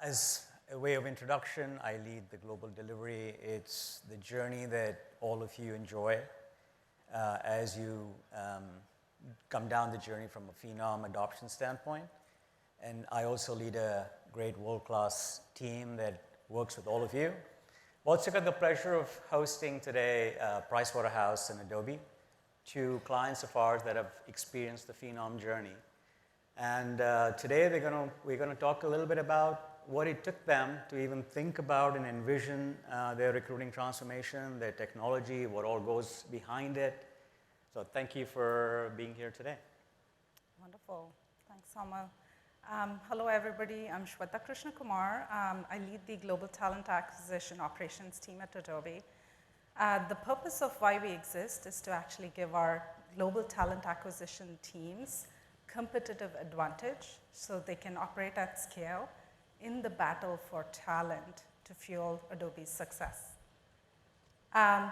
As a way of introduction, I lead the global delivery. It's the journey that all of you enjoy as you come down the journey from a Phenom adoption standpoint. And I also lead a great world-class team that works with all of you. I've also got the pleasure of hosting today Pricewaterhouse and Adobe, two clients of ours that have experienced the Phenom journey. And today we're gonna talk a little bit about what it took them to even think about and envision their recruiting transformation, their technology, what all goes behind it. So thank you for being here today. Wonderful. Thanks, Samal. Hello, everybody. I'm Shweta Krishnakumar. I lead the Global Talent Acquisition Operations team at Adobe. The purpose of why we exist is to actually give our global talent acquisition teams competitive advantage so they can operate at scale in the battle for talent to fuel Adobe's success.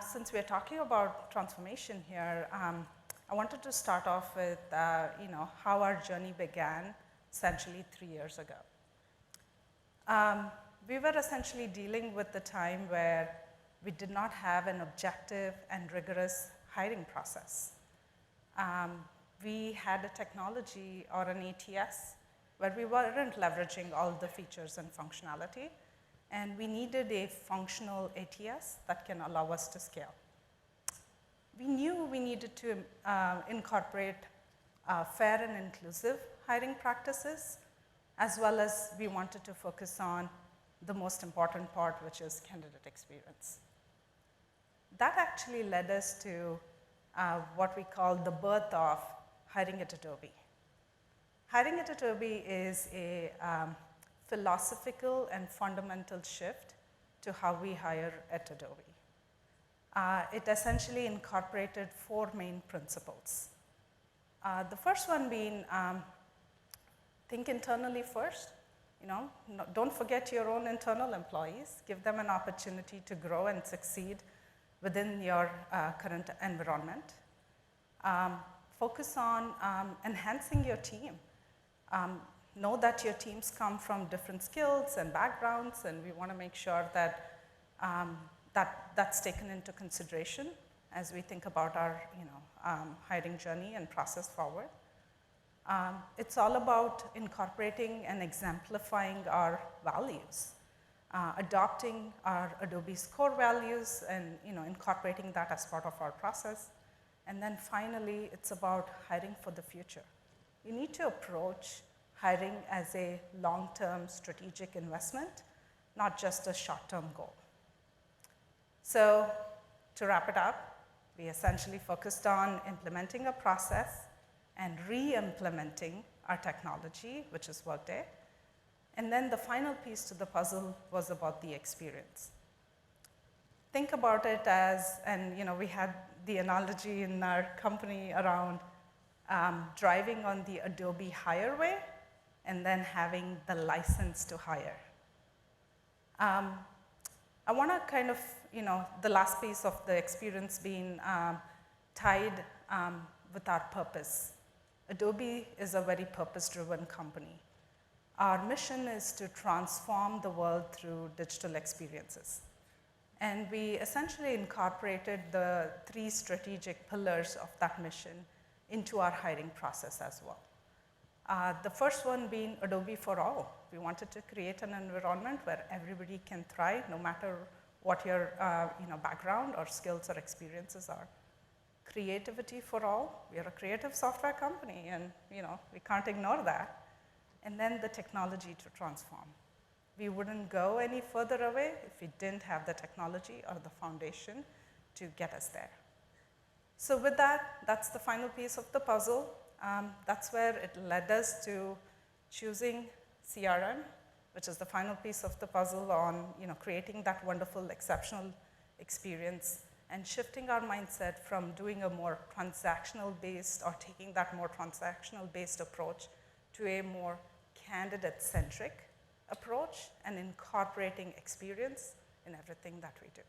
Since we're talking about transformation here, I wanted to start off with how our journey began essentially 3 years ago. We were essentially dealing with the time where we did not have an objective and rigorous hiring process. We had a technology or an ATS where we weren't leveraging all the features and functionality, and we needed a functional ATS that can allow us to scale. We knew we needed to incorporate fair and inclusive hiring practices, as well as we wanted to focus on the most important part, which is candidate experience. That actually led us to what we call the birth of hiring at Adobe. Hiring at Adobe is a philosophical and fundamental shift to how we hire at Adobe. It essentially incorporated 4 main principles. The first one being think internally first. Don't forget your own internal employees. Give them an opportunity to grow and succeed within your current environment. Focus on enhancing your team. Know that your teams come from different skills and backgrounds, and we want to make sure that that's taken into consideration as we think about our hiring journey and process forward. It's all about incorporating and exemplifying our values, adopting our Adobe's core values and incorporating that as part of our process. And then finally, it's about hiring for the future. You need to approach hiring as a long-term strategic investment, not just a short-term goal. So to wrap it up, we essentially focused on implementing a process and re-implementing our technology, which is Workday. And then the final piece to the puzzle was about the experience. Think about it as, and we had the analogy in our company around driving on the Adobe Hire way and then having the license to hire. I want to kind of, the last piece of the experience being tied with our purpose. Adobe is a very purpose-driven company. Our mission is to transform the world through digital experiences. And we essentially incorporated the 3 strategic pillars of that mission into our hiring process as well. The first one being Adobe for all. We wanted to create an environment where everybody can thrive, no matter what your background or skills or experiences are. Creativity for all. We are a creative software company, and we can't ignore that. And then the technology to transform. We wouldn't go any further away if we didn't have the technology or the foundation to get us there. So with that, that's the final piece of the puzzle. That's where it led us to choosing CRM, which is the final piece of the puzzle on creating that wonderful, exceptional experience and shifting our mindset from doing a more transactional-based or taking that more transactional-based approach to a more candidate-centric approach and incorporating experience in everything that we do.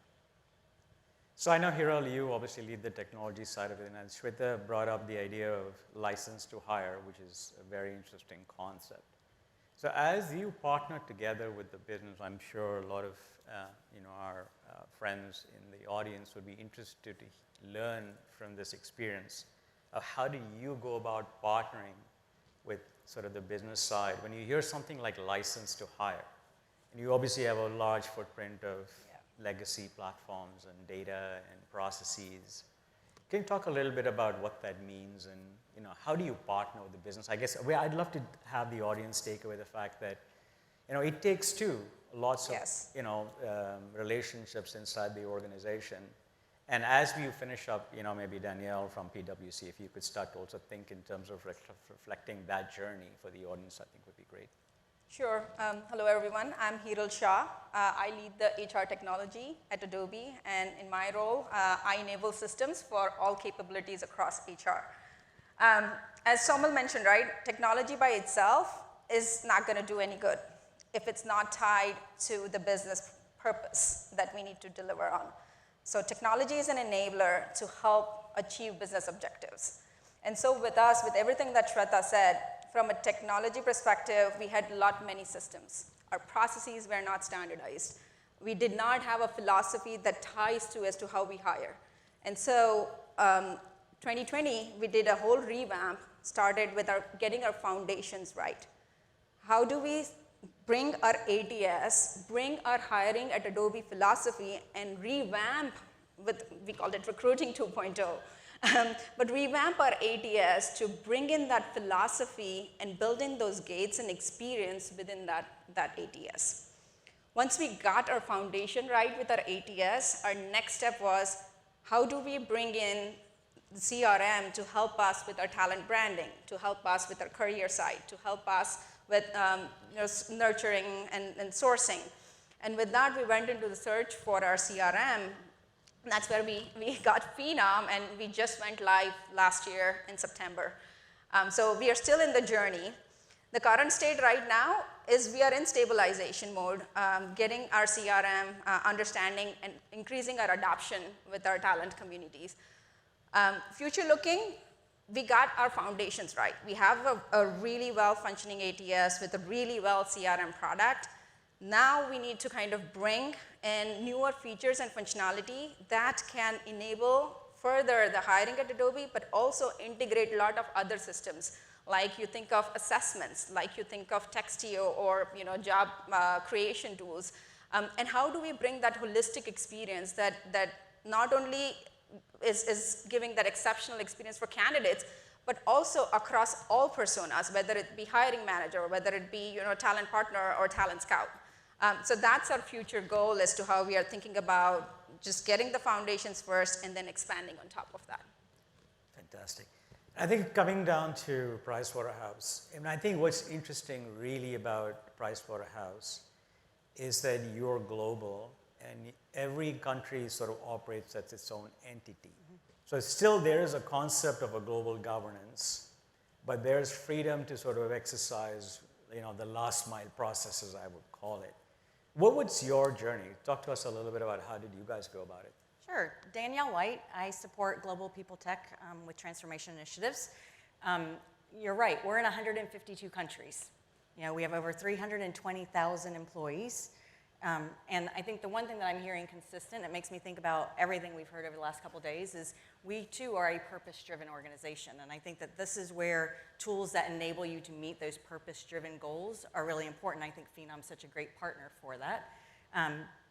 So I know, Hiral, you obviously lead the technology side of it, and Shweta brought up the idea of license to hire, which is a very interesting concept. So as you partner together with the business, I'm sure a lot of our friends in the audience would be interested to learn from this experience of how do you go about partnering with sort of the business side when you hear something like license to hire, and you obviously have a large footprint of legacy platforms and data and processes. Can you talk a little bit about what that means and how do you partner with the business? I guess I'd love to have the audience take away the fact that it takes two, lots of relationships inside the organization. And as we finish up, maybe Danielle from PwC, if you could start to also think in terms of reflecting that journey for the audience, I think would be great. Sure. Hello, everyone. I'm Hiral Shah. I lead the HR technology at Adobe, and in my role, I enable systems for all capabilities across HR. As Somal mentioned, right, technology by itself is not going to do any good if it's not tied to the business purpose that we need to deliver on. So technology is an enabler to help achieve business objectives. And so with us, with everything that Shweta said, from a technology perspective, we had many systems. Our processes were not standardized. We did not have a philosophy that ties to as to how we hire. And so 2020, we did a whole revamp, started with getting our foundations right. How do we bring our ATS, bring our hiring at Adobe philosophy, and revamp with, we called it recruiting 2.0, but revamp our ATS to bring in that philosophy and build in those gates and experience within that ATS. Once we got our foundation right with our ATS, our next step was, how do we bring in the CRM to help us with our talent branding, to help us with our career side, to help us with nurturing and sourcing. And with that, we went into the search for our CRM. And that's where we got Phenom, and we just went live last year in September. So we are still in the journey. The current state right now is we are in stabilization mode, getting our CRM, understanding, and increasing our adoption with our talent communities. Future looking, we got our foundations right. We have a really well-functioning ATS with a really well CRM product. Now we need to kind of bring in newer features and functionality that can enable further the hiring at Adobe, but also integrate a lot of other systems. Like you think of assessments, like you think of Textio or job creation tools. And how do we bring that holistic experience that not only is giving that exceptional experience for candidates, but also across all personas, whether it be hiring manager, or whether it be talent partner or talent scout. So that's our future goal as to how we are thinking about just getting the foundations first and then expanding on top of that. Fantastic. I think coming down to Pricewaterhouse, and I think what's interesting really about Pricewaterhouse is that you're global and every country sort of operates as its own entity. So still there is a concept of a global governance, but there's freedom to sort of exercise, the last mile processes, I would call it. What was your journey? Talk to us a little bit about how did you guys go about it? Sure. Danielle White. I support global people tech with transformation initiatives. You're right. We're in 152 countries. We have over 320,000 employees. And I think the one thing that I'm hearing consistent, it makes me think about everything we've heard over the last couple of days, is we too are a purpose-driven organization. And I think that this is where tools that enable you to meet those purpose-driven goals are really important. I think Phenom's such a great partner for that.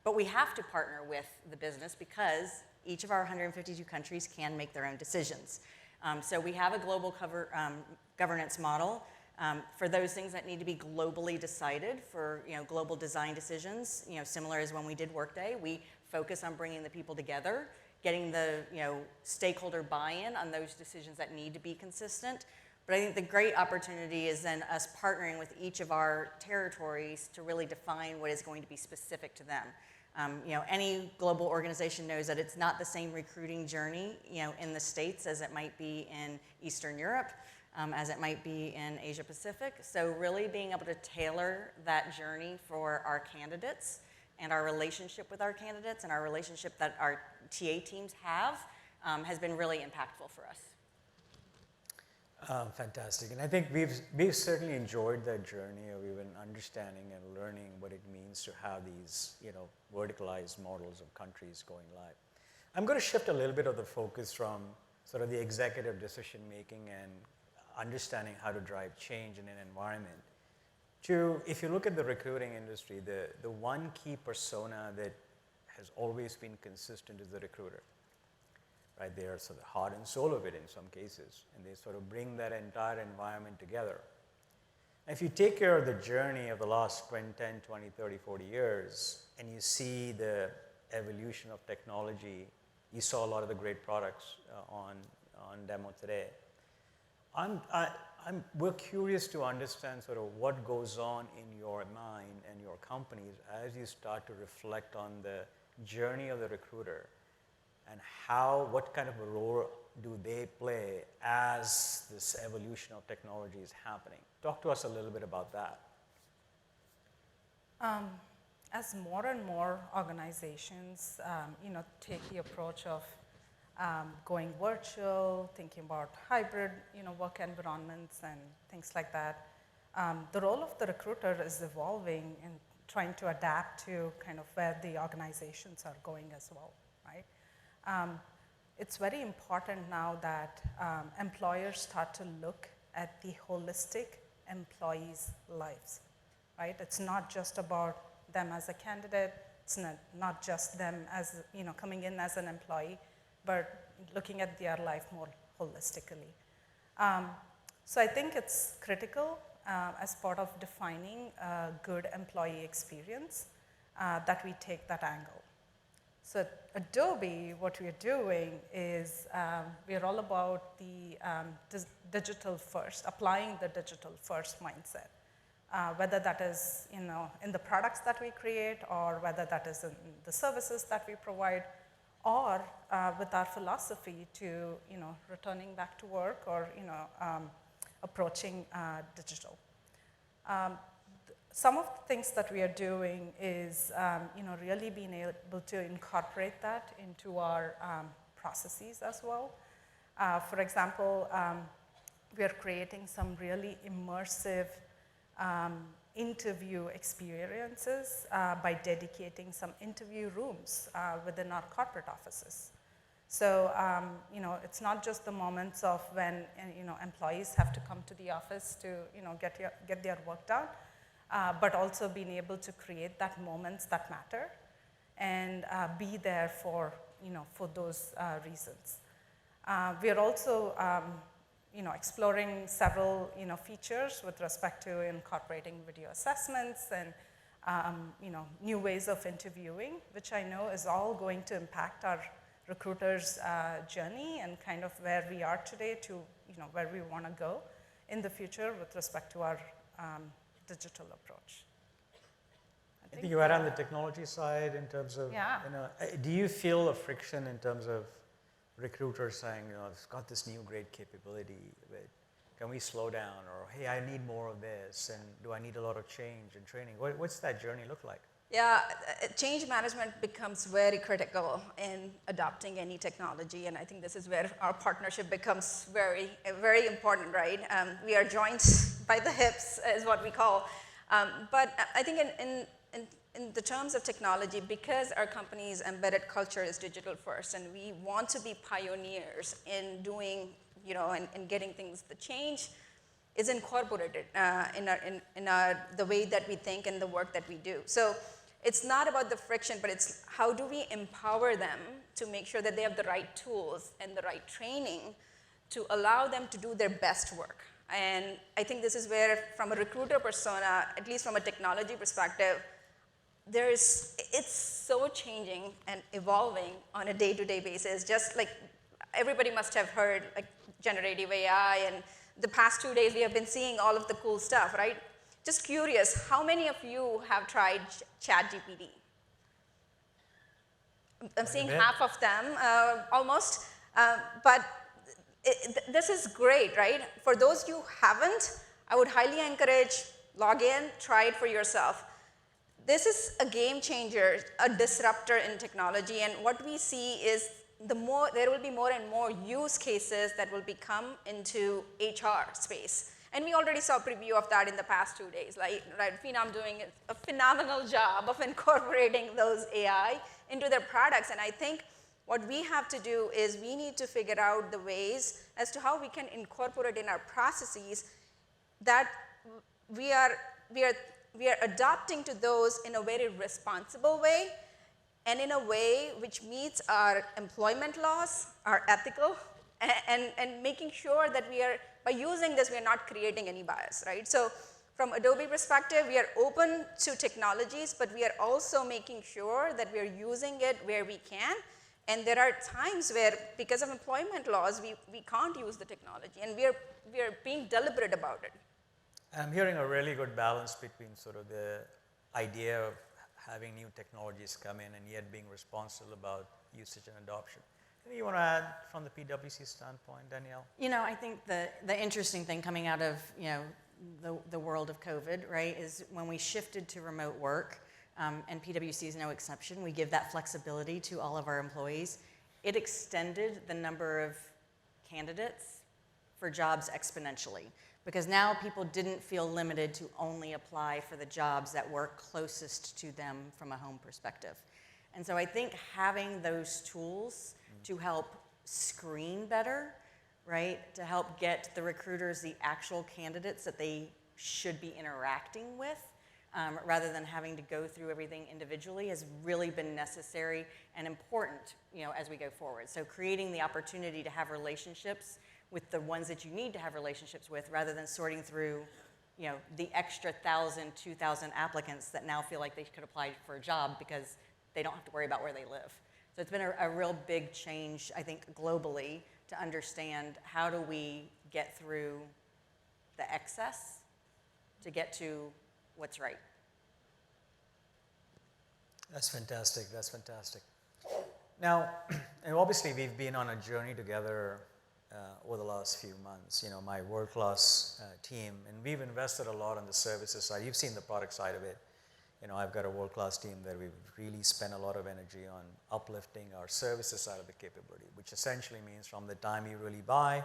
But we have to partner with the business because each of our 152 countries can make their own decisions. So we have a global governance model. For those things that need to be globally decided, for global design decisions, similar as when we did Workday, we focus on bringing the people together, getting the stakeholder buy-in on those decisions that need to be consistent. But I think the great opportunity is then us partnering with each of our territories to really define what is going to be specific to them. Any global organization knows that it's not the same recruiting journey, in the States as it might be in Eastern Europe. As it might be in Asia Pacific. So really being able to tailor that journey for our candidates and our relationship with our candidates and our relationship that our TA teams have has been really impactful for us. Fantastic. And I think we've certainly enjoyed that journey of even understanding and learning what it means to have these, verticalized models of countries going live. I'm going to shift a little bit of the focus from sort of the executive decision making and understanding how to drive change in an environment to, if you look at the recruiting industry, the one key persona that has always been consistent is the recruiter. Right, they are sort of the heart and soul of it in some cases, and they sort of bring that entire environment together. If you take care of the journey of the last 10, 20, 30, 40 years, and you see the evolution of technology, you saw a lot of the great products on demo today. We're curious to understand sort of what goes on in your mind and your companies as you start to reflect on the journey of the recruiter, and what kind of a role do they play as this evolution of technology is happening? Talk to us a little bit about that. As more and more organizations, take the approach of going virtual, thinking about hybrid, work environments and things like that, the role of the recruiter is evolving and trying to adapt to kind of where the organizations are going as well, right? It's very important now that employers start to look at the holistic employees' lives, right? It's not just about them as a candidate, it's not just them as, coming in as an employee, but looking at their life more holistically. So I think it's critical as part of defining a good employee experience that we take that angle. So at Adobe, what we are doing is we are all about the digital first, applying the digital first mindset, whether that is in the products that we create, or whether that is in the services that we provide, or with our philosophy to returning back to work, or approaching digital. Some of the things that we are doing is, really being able to incorporate that into our processes as well. For example, we are creating some really immersive interview experiences by dedicating some interview rooms within our corporate offices. So, it's not just the moments of when, employees have to come to the office to, get their work done, but also being able to create that moments that matter and be there for, for those reasons. We are also, exploring several, features with respect to incorporating video assessments and, new ways of interviewing, which I know is all going to impact our recruiters' journey and kind of where we are today to, where we want to go in the future with respect to our digital approach. I think you add on the technology side in terms of, do you feel a friction in terms of recruiters saying, it's got this new great capability, but can we slow down? Or, hey, I need more of this, and do I need a lot of change and training? What's that journey look like? Yeah, change management becomes very critical in adopting any technology, and I think this is where our partnership becomes very, very important, right? We are joined by the hips, is what we call. But I think in the terms of technology, because our company's embedded culture is digital first, and we want to be pioneers in doing, and getting things, the change is incorporated in the way that we think and the work that we do. So it's not about the friction, but it's how do we empower them to make sure that they have the right tools and the right training to allow them to do their best work. And I think this is where, from a recruiter persona, at least from a technology perspective, it's so changing and evolving on a day-to-day basis. Just like everybody must have heard, like generative AI, and the past 2 days we have been seeing all of the cool stuff, right? Just curious, how many of you have tried ChatGPT? I'm seeing half of them, almost. But this is great, right? For those who haven't, I would highly encourage, log in, try it for yourself. This is a game changer, a disruptor in technology, and what we see is there will be more and more use cases that will become into HR space. And we already saw a preview of that in the past 2 days. Like, right, Phenom doing a phenomenal job of incorporating those AI into their products. And I think what we have to do is we need to figure out the ways as to how we can incorporate in our processes that we are adopting to those in a very responsible way and in a way which meets our employment laws, our ethical, and making sure that by using this, we are not creating any bias, right? So from Adobe perspective, we are open to technologies, but we are also making sure that we are using it where we can. And there are times where, because of employment laws, we can't use the technology, and we are being deliberate about it. I'm hearing a really good balance between sort of the idea of having new technologies come in and yet being responsible about usage and adoption. Anything you want to add from the PwC standpoint, Danielle? I think the interesting thing coming out of, the world of COVID, right, is when we shifted to remote work, and PwC is no exception, we give that flexibility to all of our employees. It extended the number of candidates for jobs exponentially, because now people didn't feel limited to only apply for the jobs that were closest to them from a home perspective. And so I think having those tools to help screen better, right, to help get the recruiters the actual candidates that they should be interacting with, rather than having to go through everything individually, has really been necessary and important, as we go forward. So creating the opportunity to have relationships with the ones that you need to have relationships with, rather than sorting through, the extra 1,000, 2,000 applicants that now feel like they could apply for a job because they don't have to worry about where they live. So it's been a real big change, I think, globally, to understand how do we get through the excess to get to what's right. That's fantastic. That's fantastic. Now, and obviously, we've been on a journey together over the last few months. My world-class team, and we've invested a lot on the services side. You've seen the product side of it. I've got a world-class team that we've really spent a lot of energy on uplifting our services side of the capability, which essentially means from the time you really buy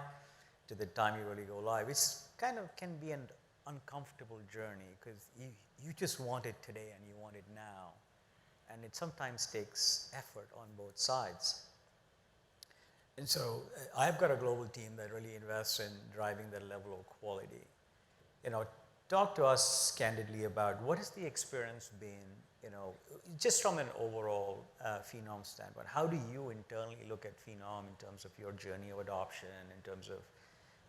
to the time you really go live. It's kind of can be an uncomfortable journey because you just want it today and you want it now. And it sometimes takes effort on both sides. And so I've got a global team that really invests in driving that level of quality. Talk to us candidly about what has the experience been, just from an overall Phenom standpoint. How do you internally look at Phenom in terms of your journey of adoption, in terms of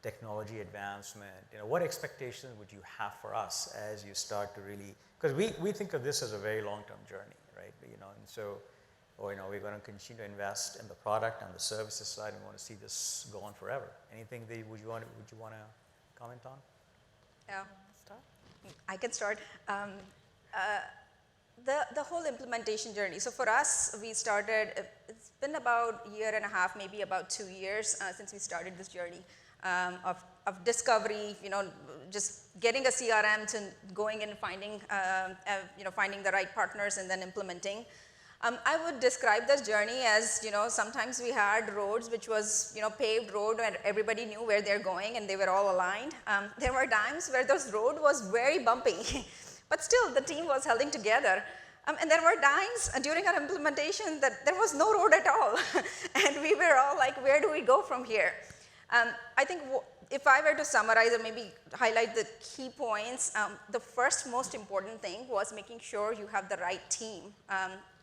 technology advancement? What expectations would you have for us as you start to really, because we think of this as a very long-term journey, right? And so, we're going to continue to invest in the product and the services side, and we want to see this go on forever. Anything that would you want to comment on? Yeah. I can start. The whole implementation journey. So for us, we started, it's been about a year and a half, maybe about 2 years since we started this journey of discovery, just getting a CRM to going and finding, finding the right partners and then implementing. I would describe this journey as, sometimes we had roads which was, paved road where everybody knew where they're going and they were all aligned. There were times where this road was very bumpy, but still the team was holding together. And there were times during our implementation that there was no road at all. And we were all like, where do we go from here? I think if I were to summarize or maybe highlight the key points, the first most important thing was making sure you have the right team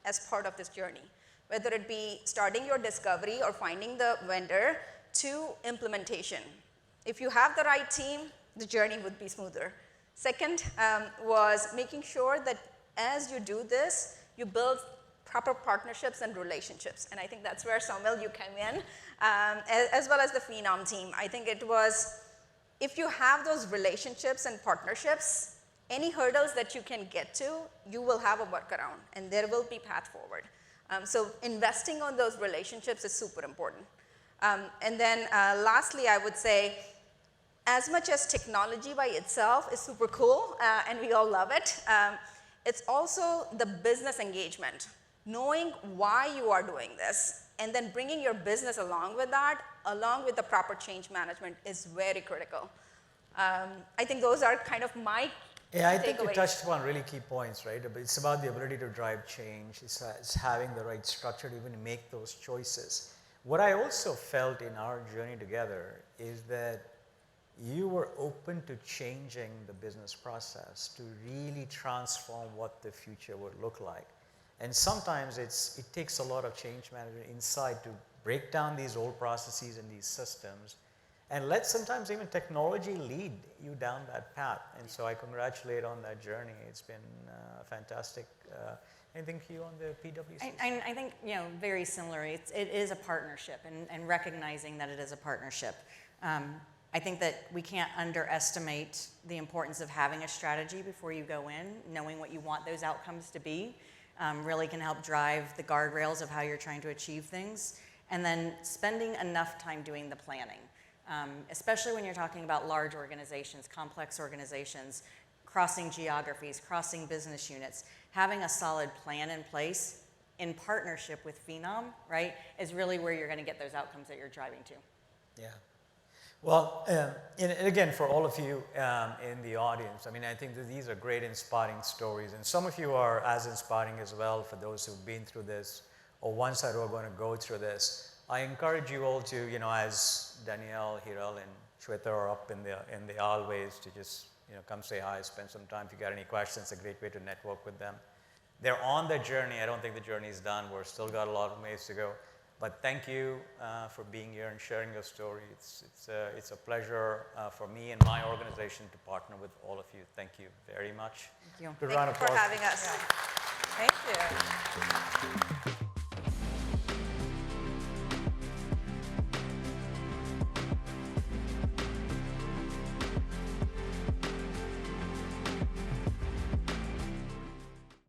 as part of this journey, whether it be starting your discovery or finding the vendor to implementation. If you have the right team, the journey would be smoother. Second was making sure that as you do this, you build proper partnerships and relationships. And I think that's where, Saumil, you came in, as well as the Phenom team. I think it was, if you have those relationships and partnerships, any hurdles that you can get to, you will have a workaround, and there will be path forward. So investing on those relationships is super important. And then lastly, I would say, as much as technology by itself is super cool, and we all love it, it's also the business engagement. knowing why you are doing this, and then bringing your business along with that, along with the proper change management, is very critical. I think those are kind of my Yeah, I think you takeaways. touched upon really key points, right? It's about the ability to drive change. It's having the right structure to even make those choices. What I also felt in our journey together is that you were open to changing the business process to really transform what the future would look like. And sometimes it takes a lot of change management inside to break down these old processes and these systems and let sometimes even technology lead you down that path. And so I congratulate on that journey. It's been fantastic. Anything for you on the PwC? I think, very similar. It is a partnership, and recognizing that it is a partnership. I think that we can't underestimate the importance of having a strategy before you go in, knowing what you want those outcomes to be. Really can help drive the guardrails of how you're trying to achieve things, and then spending enough time doing the planning, especially when you're talking about large organizations, complex organizations, crossing geographies, crossing business units. Having a solid plan in place in partnership with Phenom, right, is really where you're going to get those outcomes that you're driving to. Yeah. Well, and again, for all of you in the audience, I mean, I think that these are great, inspiring stories. And some of you are as inspiring as well for those who've been through this or ones that are going to go through this. I encourage you all to, as Danielle, Hiral, and Shweta are up in the aisleways, to just, come say hi, spend some time. If you got any questions, it's a great way to network with them. They're on their journey. I don't think the journey is done. We're still got a lot of ways to go. But thank you for being here and sharing your story. It's a pleasure for me and my organization to partner with all of you. Thank you very much. Thank you. Good Thank round you of for applause. having us. Thank you.